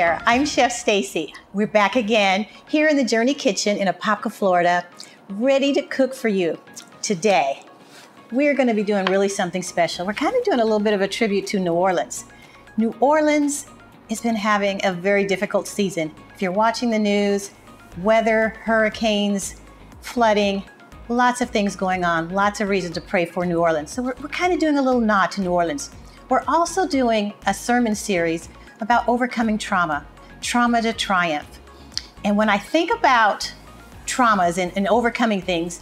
there, I'm Chef Stacy. We're back again here in the Journey Kitchen in Apopka, Florida, ready to cook for you. Today, we're going to be doing really something special. We're kind of doing a little bit of a tribute to New Orleans. New Orleans has been having a very difficult season. If you're watching the news, weather, hurricanes, flooding, lots of things going on, lots of reasons to pray for New Orleans. So we're kind of doing a little nod to New Orleans. We're also doing a sermon series about overcoming trauma, trauma to triumph. And when I think about traumas and overcoming things,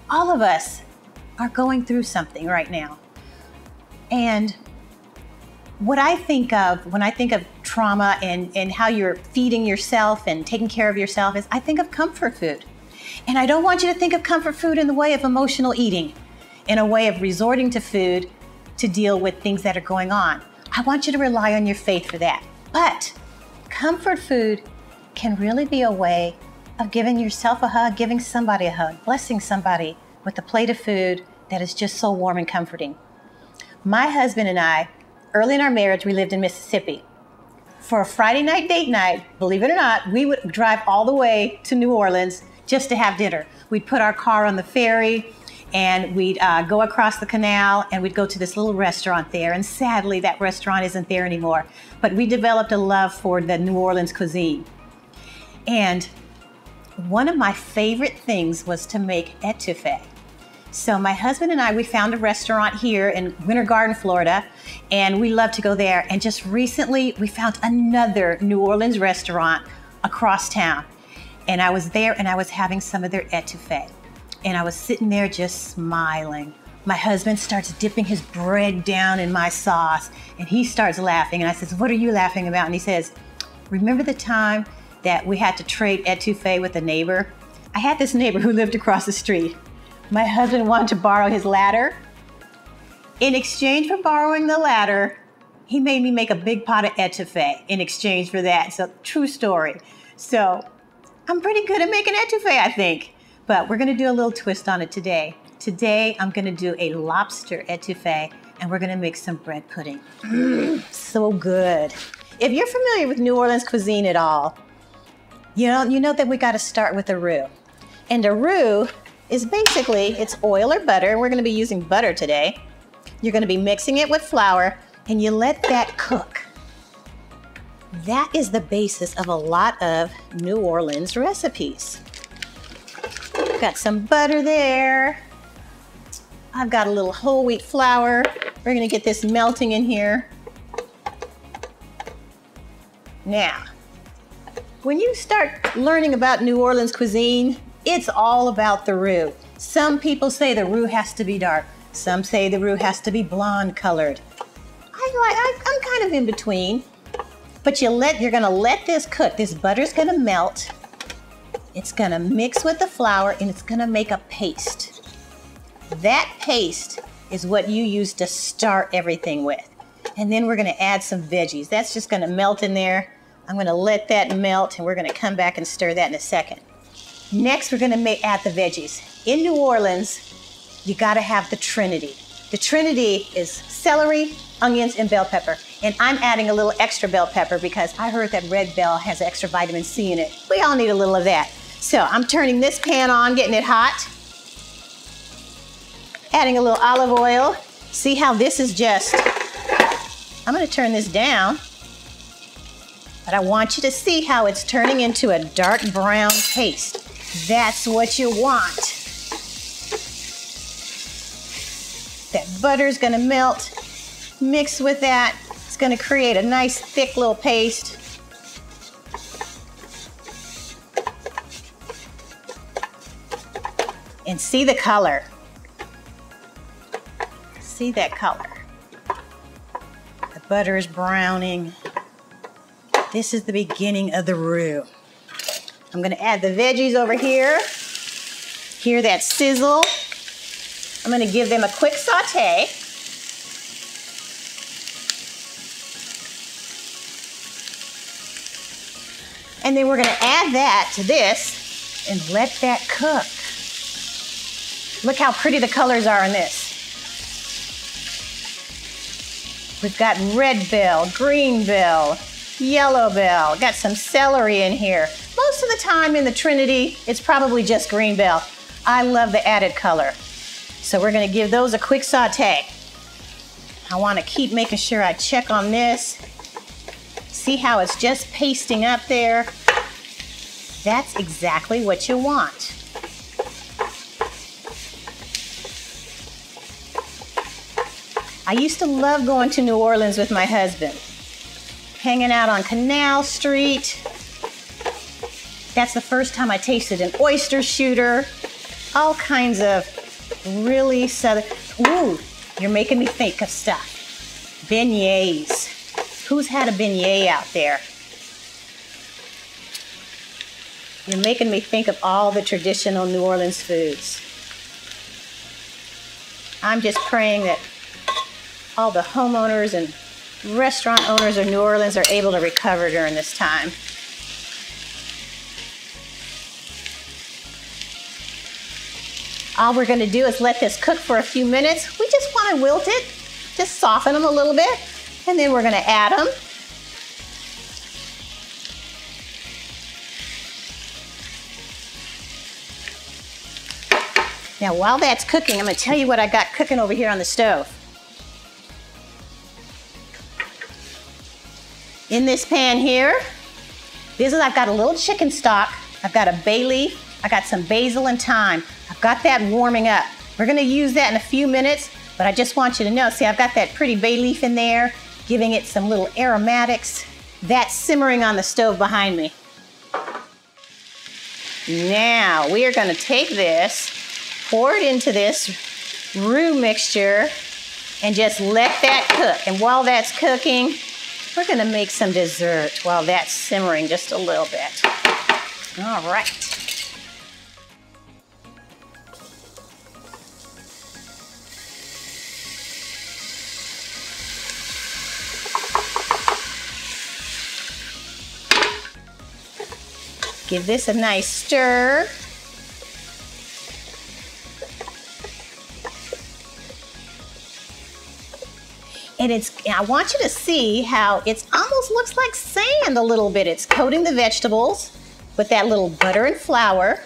all of us are going through something right now. And what I think of when I think of trauma and how you're feeding yourself and taking care of yourself is I think of comfort food. And I don't want you to think of comfort food in the way of emotional eating, in a way of resorting to food to deal with things that are going on. I want you to rely on your faith for that. But comfort food can really be a way of giving yourself a hug, giving somebody a hug, blessing somebody with a plate of food that is just so warm and comforting. My husband and I, early in our marriage, we lived in Mississippi. For a Friday night date night, believe it or not, we would drive all the way to New Orleans just to have dinner. We'd put our car on the ferry and we'd go across the canal and we'd go to this little restaurant there. And sadly, that restaurant isn't there anymore. But we developed a love for the New Orleans cuisine. And one of my favorite things was to make étouffée. So my husband and I, we found a restaurant here in Winter Garden, Florida, and we love to go there. And just recently, we found another New Orleans restaurant across town. And I was there and I was having some of their étouffée. And I was sitting there just smiling. My husband starts dipping his bread down in my sauce and he starts laughing. And I says, "What are you laughing about?" And he says, "Remember the time that we had to trade étouffée with a neighbor? I had this neighbor who lived across the street. My husband wanted to borrow his ladder. In exchange for borrowing the ladder, he made me make a big pot of étouffée in exchange for that." So true story. So I'm pretty good at making étouffée, I think. But we're gonna do a little twist on it today. Today, I'm gonna do a lobster étouffée and we're gonna make some bread pudding. So good. If you're familiar with New Orleans cuisine at all, you know that we gotta start with a roux. And a roux is basically, it's oil or butter. We're gonna be using butter today. You're gonna be mixing it with flour and you let that cook. That is the basis of a lot of New Orleans recipes. Got some butter there. I've got a little whole wheat flour. We're gonna get this melting in here. Now, when you start learning about New Orleans cuisine, it's all about the roux. Some people say the roux has to be dark. Some say the roux has to be blonde colored. I'm kind of in between. But you're gonna let this cook. This butter's gonna melt. It's gonna mix with the flour and it's gonna make a paste. That paste is what you use to start everything with. And then we're gonna add some veggies. That's just gonna melt in there. I'm gonna let that melt and we're gonna come back and stir that in a second. Next, we're gonna add the veggies. In New Orleans, you gotta have the Trinity. The Trinity is celery, onions, and bell pepper. And I'm adding a little extra bell pepper because I heard that red bell has extra vitamin C in it. We all need a little of that. So I'm turning this pan on, getting it hot. Adding a little olive oil. See how this is just, I'm gonna turn this down. But I want you to see how it's turning into a dark brown paste. That's what you want. That butter's gonna melt. Mix with that. It's gonna create a nice thick little paste. And see the color. See that color. The butter is browning. This is the beginning of the roux. I'm gonna add the veggies over here. Hear that sizzle? I'm gonna give them a quick saute. And then we're gonna add that to this and let that cook. Look how pretty the colors are in this. We've got red bell, green bell, yellow bell. Got some celery in here. Most of the time in the Trinity, it's probably just green bell. I love the added color. So we're gonna give those a quick saute. I wanna keep making sure I check on this. See how it's just pasting up there? That's exactly what you want. I used to love going to New Orleans with my husband, hanging out on Canal Street. That's the first time I tasted an oyster shooter, all kinds of really southern. Ooh, you're making me think of stuff. Beignets. Who's had a beignet out there? You're making me think of all the traditional New Orleans foods. I'm just praying that all the homeowners and restaurant owners of New Orleans are able to recover during this time. All we're going to do is let this cook for a few minutes. We just want to wilt it, just soften them a little bit, and then we're going to add them. Now, while that's cooking, I'm going to tell you what I got cooking over here on the stove. In this pan here, I've got a little chicken stock, I've got a bay leaf, I got some basil and thyme. I've got that warming up. We're gonna use that in a few minutes, but I just want you to know, see, I've got that pretty bay leaf in there, giving it some little aromatics. That's simmering on the stove behind me. Now, we are gonna take this, pour it into this roux mixture, and just let that cook. And while that's cooking, we're gonna make some dessert while that's simmering just a little bit. All right. Give this a nice stir. And I want you to see how it almost looks like sand a little bit. It's coating the vegetables with that little butter and flour.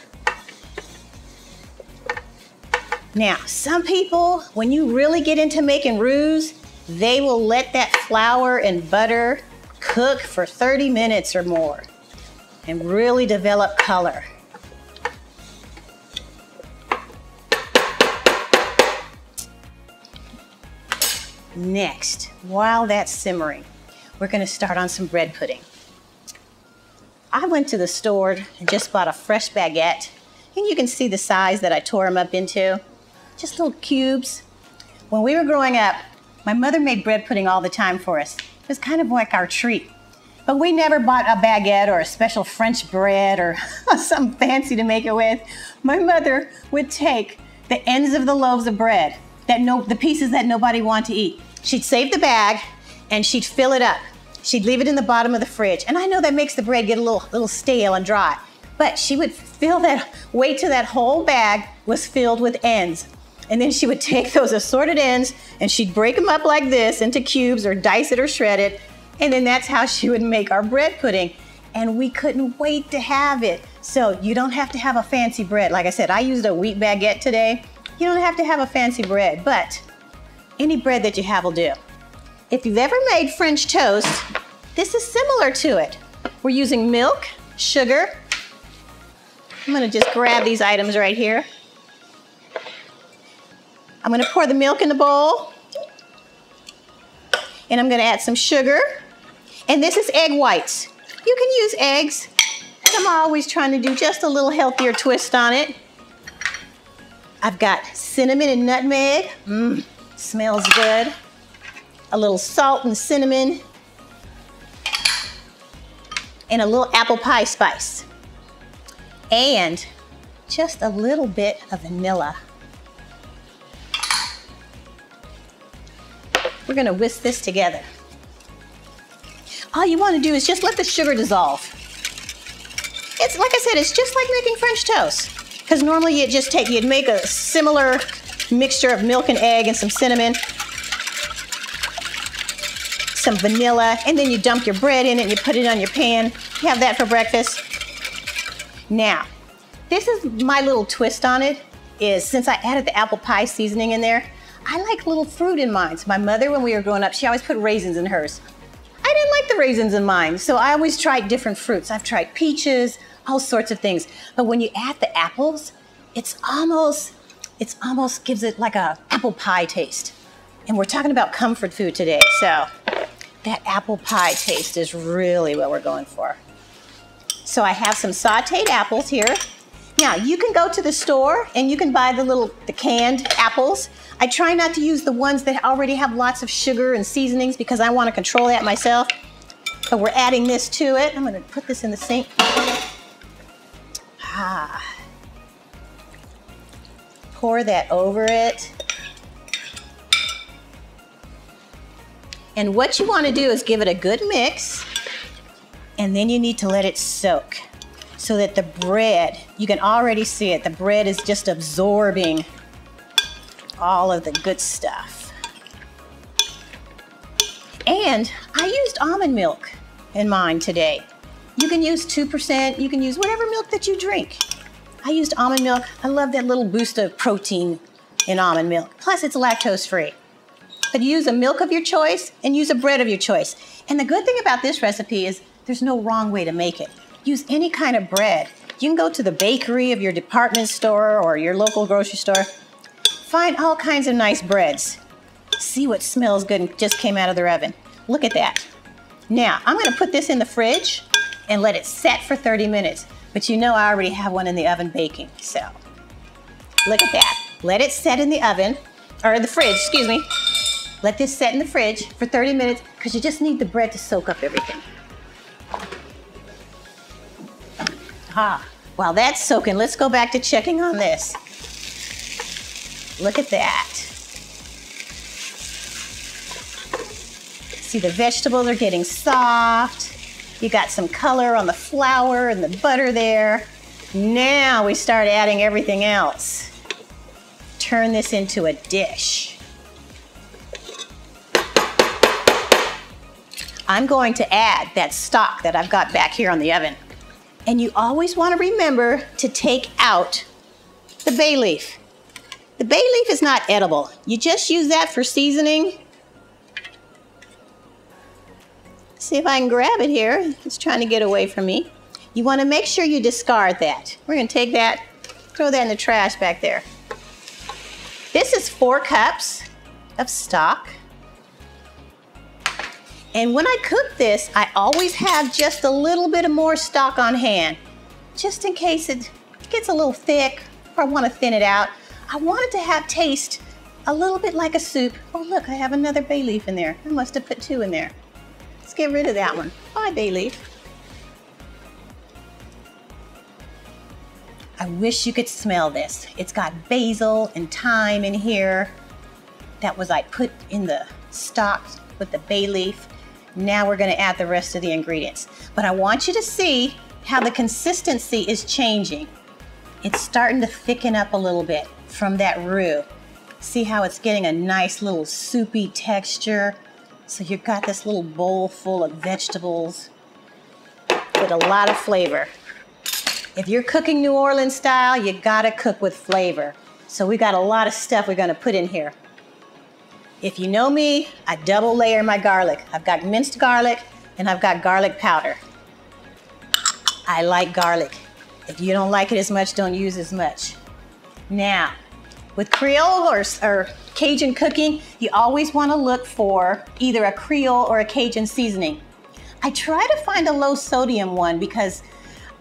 Now, some people, when you really get into making roux, they will let that flour and butter cook for 30 minutes or more and really develop color. Next, while that's simmering, we're gonna start on some bread pudding. I went to the store and just bought a fresh baguette, and you can see the size that I tore them up into, just little cubes. When we were growing up, my mother made bread pudding all the time for us. It was kind of like our treat. But we never bought a baguette or a special French bread or something fancy to make it with. My mother would take the ends of the loaves of bread, the pieces that nobody wanted to eat. She'd save the bag and she'd fill it up. She'd leave it in the bottom of the fridge. And I know that makes the bread get a little stale and dry, but she would wait till that whole bag was filled with ends. And then she would take those assorted ends and she'd break them up like this into cubes or dice it or shred it. And then that's how she would make our bread pudding. And we couldn't wait to have it. So you don't have to have a fancy bread. Like I said, I used a wheat baguette today. You don't have to have a fancy bread, but any bread that you have will do. If you've ever made French toast, this is similar to it. We're using milk, sugar. I'm gonna just grab these items right here. I'm gonna pour the milk in the bowl, and I'm gonna add some sugar. And this is egg whites. You can use eggs, but I'm always trying to do just a little healthier twist on it. I've got cinnamon and nutmeg. Smells good. A little salt and cinnamon. And a little apple pie spice. And just a little bit of vanilla. We're gonna whisk this together. All you wanna do is just let the sugar dissolve. It's like I said, it's just like making French toast. Because normally you'd make a similar mixture of milk and egg and some cinnamon. some vanilla, and then you dump your bread in it and you put it on your pan. You have that for breakfast. Now, this is my little twist on it, is since I added the apple pie seasoning in there, I like little fruit in mine. So my mother, when we were growing up, she always put raisins in hers. I didn't like the raisins in mine, so I always tried different fruits. I've tried peaches, all sorts of things. But when you add the apples, it almost gives it like a apple pie taste. And we're talking about comfort food today, so that apple pie taste is really what we're going for. So I have some sauteed apples here. Now, you can go to the store and you can buy the canned apples. I try not to use the ones that already have lots of sugar and seasonings because I want to control that myself. But we're adding this to it. I'm going to put this in the sink. Pour that over it. And what you want to do is give it a good mix, and then you need to let it soak so that the bread, you can already see it, the bread is just absorbing all of the good stuff. And I used almond milk in mine today. You can use 2%, you can use whatever milk that you drink. I used almond milk. I love that little boost of protein in almond milk. Plus it's lactose free. But use a milk of your choice and use a bread of your choice. And the good thing about this recipe is there's no wrong way to make it. Use any kind of bread. You can go to the bakery of your department store or your local grocery store. Find all kinds of nice breads. See what smells good and just came out of the oven. Look at that. Now, I'm gonna put this in the fridge and let it set for 30 minutes. But you know I already have one in the oven baking, so look at that. Let it set in the oven, or the fridge, excuse me. Let this set in the fridge for 30 minutes because you just need the bread to soak up everything. While that's soaking, let's go back to checking on this. Look at that. See, the vegetables are getting soft. You got some color on the flour and the butter there. Now we start adding everything else. Turn this into a dish. I'm going to add that stock that I've got back here on the oven. And you always want to remember to take out the bay leaf. The bay leaf is not edible. You just use that for seasoning. See if I can grab it here. It's trying to get away from me. You want to make sure you discard that. We're going to take that, throw that in the trash back there. This is 4 cups of stock. And when I cook this, I always have just a little bit of more stock on hand, just in case it gets a little thick or I want to thin it out. I want it to have taste a little bit like a soup. Oh look, I have another bay leaf in there. I must have put 2 in there. Let's get rid of that one. Bye, bay leaf. I wish you could smell this. It's got basil and thyme in here. That was I put in the stock with the bay leaf. Now we're gonna add the rest of the ingredients. But I want you to see how the consistency is changing. It's starting to thicken up a little bit from that roux. See how it's getting a nice little soupy texture? So you've got this little bowl full of vegetables with a lot of flavor. If you're cooking New Orleans style, you gotta cook with flavor. So we got a lot of stuff we're gonna put in here. If you know me, I double layer my garlic. I've got minced garlic and I've got garlic powder. I like garlic. If you don't like it as much, don't use as much. Now, with Creole or Cajun cooking, you always want to look for either a Creole or a Cajun seasoning. I try to find a low sodium one because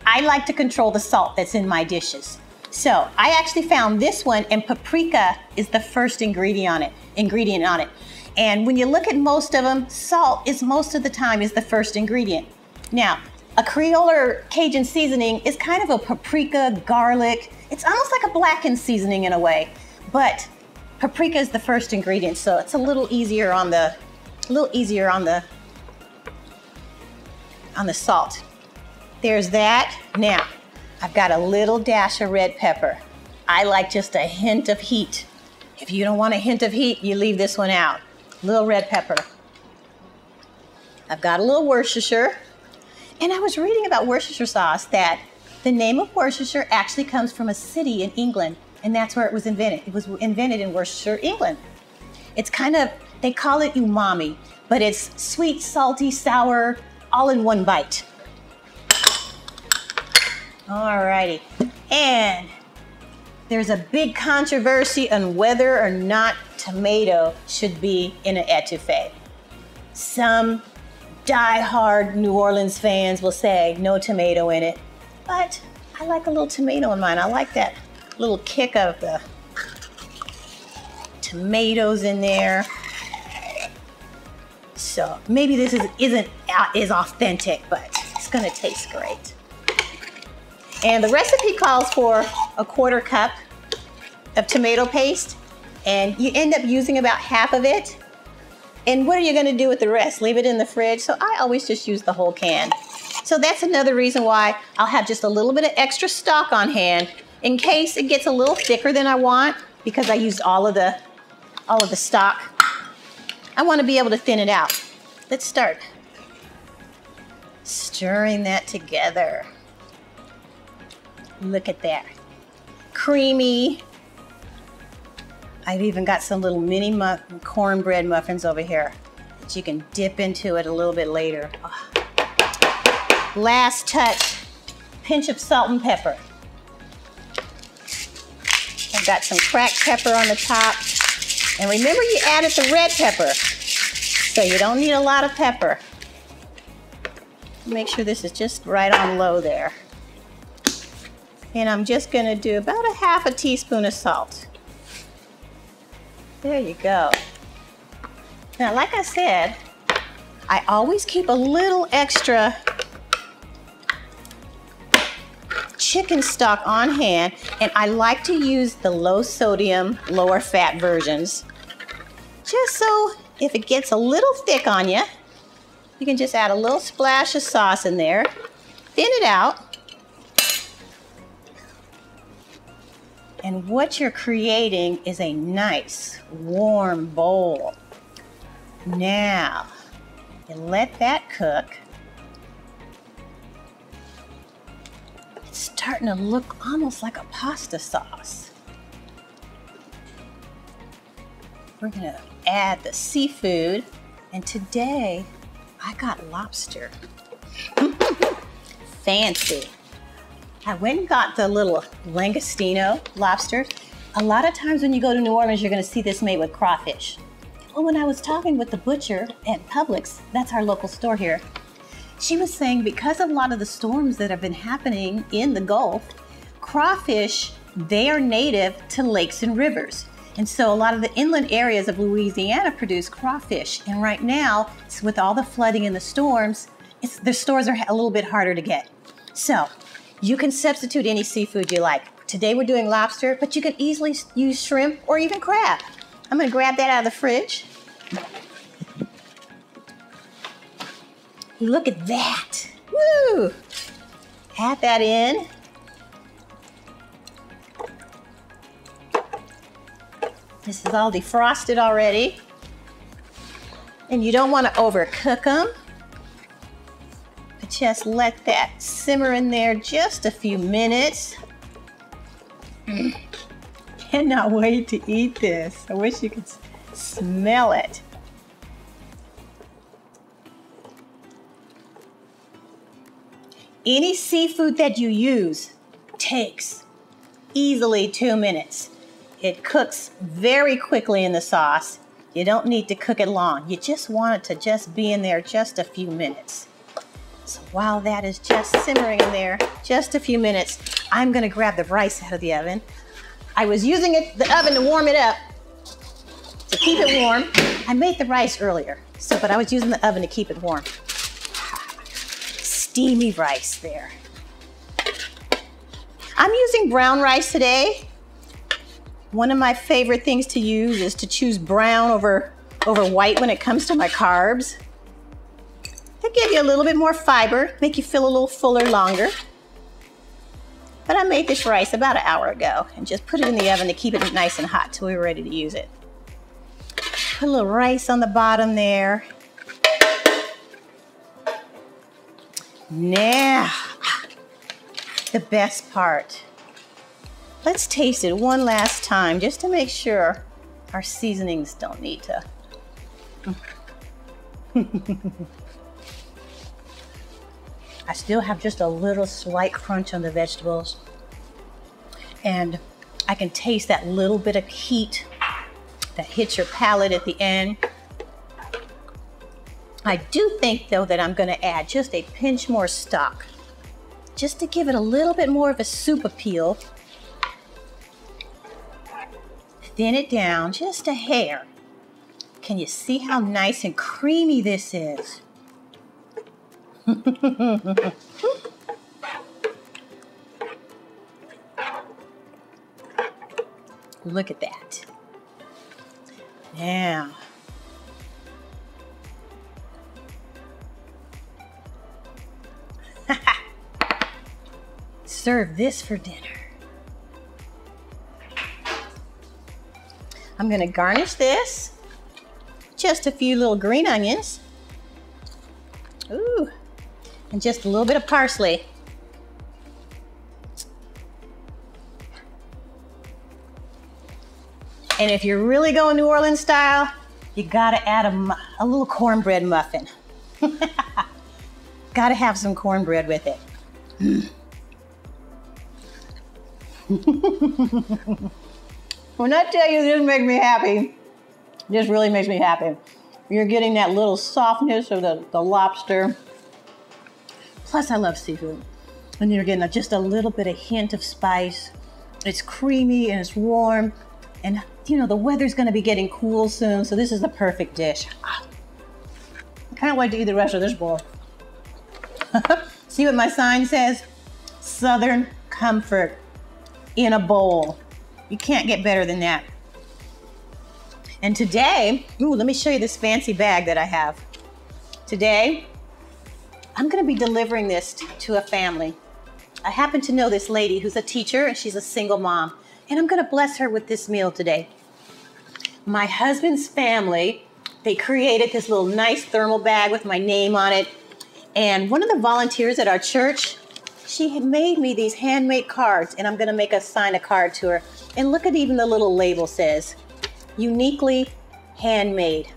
I like to control the salt that's in my dishes. So I actually found this one, and paprika is the first ingredient on it. And when you look at most of them, salt is most of the time is the first ingredient. Now, a Creole or Cajun seasoning is kind of a paprika, garlic. It's almost like a blackened seasoning in a way, but paprika is the first ingredient, so it's a little easier on the salt. There's that. Now, I've got a little dash of red pepper. I like just a hint of heat. If you don't want a hint of heat, you leave this one out. Little red pepper. I've got a little Worcestershire. And I was reading about Worcestershire sauce that the name of Worcestershire actually comes from a city in England, and that's where it was invented. It was invented in Worcestershire, England. It's kind of, they call it umami, but it's sweet, salty, sour, all in one bite. Alrighty, and there's a big controversy on whether or not tomato should be in an étouffée. Some die-hard New Orleans fans will say no tomato in it, but I like a little tomato in mine. I like that little kick of the tomatoes in there. So maybe this isn't as authentic, but it's gonna taste great. And the recipe calls for a 1/4 cup of tomato paste, and you end up using about half of it. And what are you gonna do with the rest? Leave it in the fridge? So I always just use the whole can. So that's another reason why I'll have just a little bit of extra stock on hand in case it gets a little thicker than I want, because I used all of the stock. I want to be able to thin it out. Let's start stirring that together. Look at that. Creamy. I've even got some little mini cornbread muffins over here that you can dip into it a little bit later. Oh. Last touch, pinch of salt and pepper. I've got some cracked pepper on the top. And remember, you added the red pepper, so you don't need a lot of pepper. Make sure this is just right on low there. And I'm just gonna do about a 1/2 teaspoon of salt. There you go. Now, like I said, I always keep a little extra chicken stock on hand, and I like to use the low sodium, lower fat versions, just so if it gets a little thick on you, you can just add a little splash of sauce in there, thin it out, and what you're creating is a nice warm bowl. Now, you let that cook. It's starting to look almost like a pasta sauce. We're gonna add the seafood, and today I got lobster. Fancy. I went and got the little langoustine lobster. A lot of times when you go to New Orleans, you're gonna see this made with crawfish. Well, when I was talking with the butcher at Publix, that's our local store here, she was saying because of a lot of the storms that have been happening in the Gulf, crawfish, they are native to lakes and rivers. And so a lot of the inland areas of Louisiana produce crawfish. And right now, with all the flooding and the storms, the stores are a little bit harder to get. So you can substitute any seafood you like. Today we're doing lobster, but you can easily use shrimp or even crab. I'm gonna grab that out of the fridge. Look at that. Woo! Add that in. This is all defrosted already. And you don't want to overcook them. But just let that simmer in there just a few minutes. Cannot wait to eat this. I wish you could smell it. Any seafood that you use takes easily 2 minutes. It cooks very quickly in the sauce. You don't need to cook it long. You just want it to just be in there just a few minutes. So while that is just simmering in there, just a few minutes, I'm gonna grab the rice out of the oven. I was using the oven to warm it up, to keep it warm. I made the rice earlier, but I was using the oven to keep it warm. Steamy rice there. I'm using brown rice today. One of my favorite things to use is to choose brown over white when it comes to my carbs. They give you a little bit more fiber, make you feel a little fuller longer. But I made this rice about an hour ago and just put it in the oven to keep it nice and hot till we were ready to use it. Put a little rice on the bottom there. Now, the best part. Let's taste it one last time just to make sure our seasonings don't need to. I still have just a little slight crunch on the vegetables. And I can taste that little bit of heat that hits your palate at the end. I do think, though, that I'm gonna add just a pinch more stock, just to give it a little bit more of a soup appeal. Thin it down just a hair. Can you see how nice and creamy this is? Look at that. Now, serve this for dinner. I'm gonna garnish this. Just a few little green onions. Ooh, and just a little bit of parsley. And if you're really going New Orleans style, you gotta add a little cornbread muffin. Gotta have some cornbread with it. When I tell you this makes me happy, this really makes me happy. You're getting that little softness of the lobster. Plus, I love seafood. And you're getting just a little bit of hint of spice. It's creamy and it's warm. And you know, the weather's gonna be getting cool soon, so this is the perfect dish. I can't wait to eat the rest of this bowl. See what my sign says? Southern comfort in a bowl. You can't get better than that. And today, ooh, let me show you this fancy bag that I have. Today, I'm gonna be delivering this to a family. I happen to know this lady who's a teacher and she's a single mom, and I'm gonna bless her with this meal today. My husband's family, they created this little nice thermal bag with my name on it. And one of the volunteers at our church, she had made me these handmade cards, and I'm gonna make us sign a card to her. And look at even the little label says, uniquely handmade.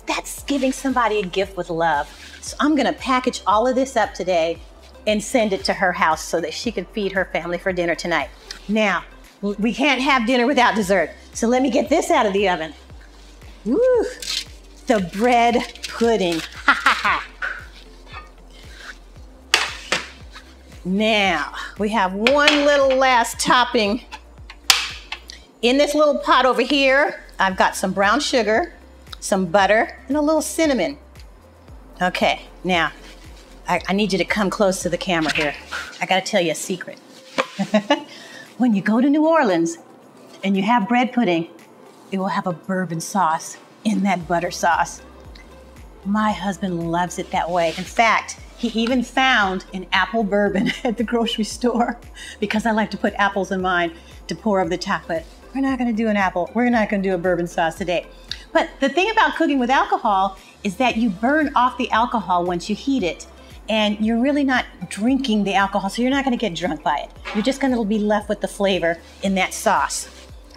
That's giving somebody a gift with love. So I'm gonna package all of this up today and send it to her house so that she can feed her family for dinner tonight. Now, we can't have dinner without dessert. So let me get this out of the oven. Woo, the bread pudding. Ha ha ha. Now, we have one little last topping. In this little pot over here, I've got some brown sugar, some butter, and a little cinnamon. Okay, now, I need you to come close to the camera here. I gotta tell you a secret. When you go to New Orleans and you have bread pudding, it will have a bourbon sauce in that butter sauce. My husband loves it that way. In fact, he even found an apple bourbon at the grocery store because I like to put apples in mine to pour over the top, but we're not gonna do an apple. We're not gonna do a bourbon sauce today. But the thing about cooking with alcohol is that you burn off the alcohol once you heat it, and you're really not drinking the alcohol, so you're not gonna get drunk by it. You're just gonna be left with the flavor in that sauce.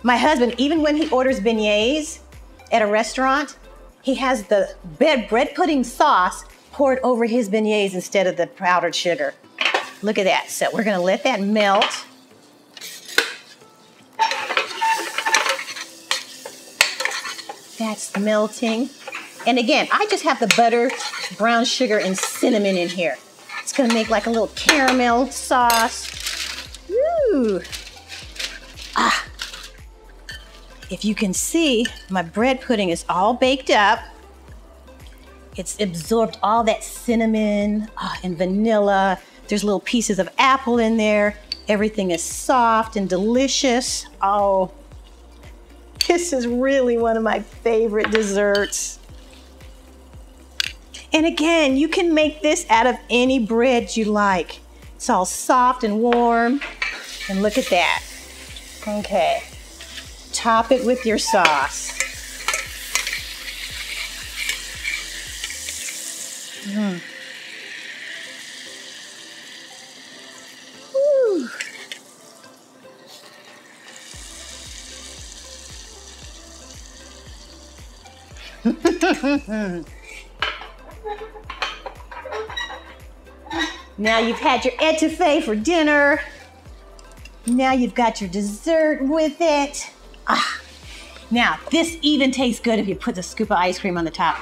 My husband, even when he orders beignets at a restaurant, he has the bread pudding sauce poured over his beignets instead of the powdered sugar. Look at that. So we're gonna let that melt. That's melting. And again, I just have the butter, brown sugar, and cinnamon in here. It's gonna make like a little caramel sauce. Ooh. Ah. If you can see, my bread pudding is all baked up. It's absorbed all that cinnamon and vanilla. There's little pieces of apple in there. Everything is soft and delicious. Oh, this is really one of my favorite desserts. And again, you can make this out of any bread you like. It's all soft and warm. And look at that. Okay. Top it with your sauce. Now you've had your étouffée for dinner. Now you've got your dessert with it. Ah. Now, this even tastes good if you put a scoop of ice cream on the top.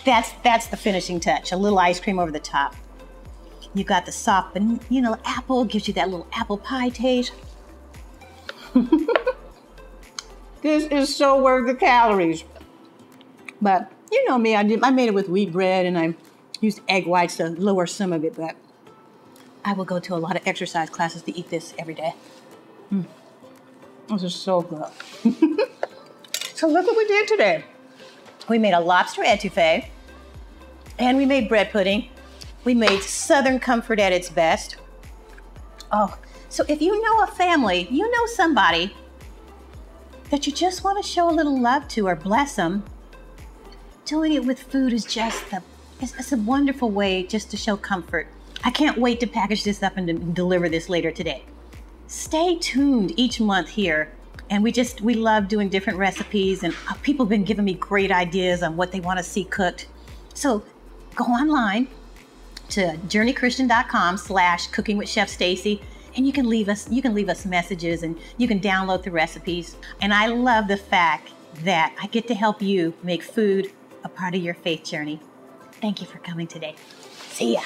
That's the finishing touch, a little ice cream over the top. You got the soft, apple, gives you that little apple pie taste. This is so worth the calories. But you know me, I made it with wheat bread and I used egg whites to lower some of it, but I will go to a lot of exercise classes to eat this every day. This is so good. So look what we did today. We made a lobster étouffée and we made bread pudding. We made Southern comfort at its best. Oh, so if you know a family, you know somebody that you just want to show a little love to or bless them, doing it with food is just it's a wonderful way just to show comfort. I can't wait to package this up and to deliver this later today. Stay tuned each month here. And we love doing different recipes, and people have been giving me great ideas on what they want to see cooked. So go online to journeychristian.com/cooking with Chef Stacy, and you can leave us messages and you can download the recipes. And I love the fact that I get to help you make food a part of your faith journey. Thank you for coming today. See ya.